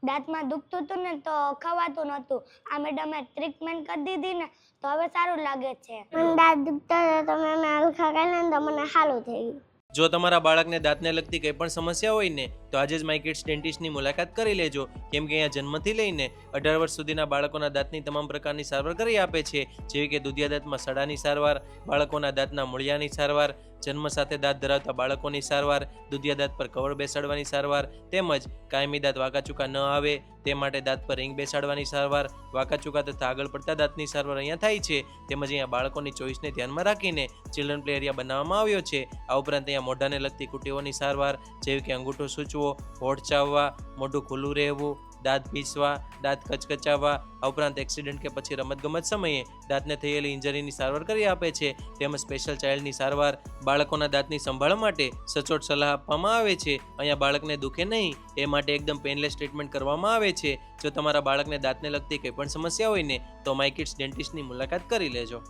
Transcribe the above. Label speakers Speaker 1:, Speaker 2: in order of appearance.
Speaker 1: દાંતમાં દુખતું હતું ને તો ખવાતું નહોતું. આ મેડમે ટ્રીટમેન્ટ કરી દીધી ને તો હવે સારું લાગે છે. મને દાંત દુખતા હતા તો મેં હલકા કર્યા ને તો મને સારું થઈ ગયું.
Speaker 2: જો તમારા બાળકને દાંતને લગતી કંઈ પણ સમસ્યા હોય ને તો આજે જ માય કિડ્સ ડેન્ટિસ્ટની મુલાકાત કરી લેજો, કેમ કે અહીંયા જન્મથી લઈને 18 વર્ષ સુધીના બાળકોના દાંતની તમામ પ્રકારની સારવાર કરી આપે છે, જેવી કે દુધિયા દાંતમાં સડાની સારવાર, બાળકોના દાંતના મૂળિયાની સારવાર, જન્મ સાથે દાંત ધરાવતા બાળકોની સારવાર, દુધિયા દાંત પર કવર બેસાડવાની સારવાર, તેમજ કાયમી દાંત વાંકાચૂકા ન આવે તે માટે દાંત પર રિંગ બેસાડવાની સારવાર, વાંકાચૂકા તથા આગળ પડતા દાંતની સારવાર અહીંયા થાય છે. તેમજ અહીંયા બાળકોની ચોઈસને ધ્યાનમાં રાખીને ચિલ્ડ્રન પ્લે એરિયા બનાવવામાં આવ્યો છે. આ ઉપરાંત અહીંયા મોઢાને લગતી કુટીઓની સારવાર, જેવી કે અંગૂઠો સૂચવો, હોઠ ચાવવા, મોઢું ખુલ્લું રહેવું, દાંત પીસવા, દાંત કચકચાવવા, આ ઉપરાંત એક્સિડન્ટ કે પછી રમતગમત સમયે દાંતને થયેલી ઇન્જરીની સારવાર કરી આપે છે. તેમજ સ્પેશિયલ ચાઇલ્ડની સારવાર, બાળકોના દાંતની સંભાળ માટે સચોટ સલાહ આપવામાં આવે છે. અહીંયા બાળકને દુખે નહીં એ માટે એકદમ પેનલેસ ટ્રીટમેન્ટ કરવામાં આવે છે. જો તમારા બાળકને દાંતને લગતી કંઈ પણ સમસ્યા હોય ને તો માય કિડ્સ ડેન્ટિસ્ટની મુલાકાત કરી લેજો.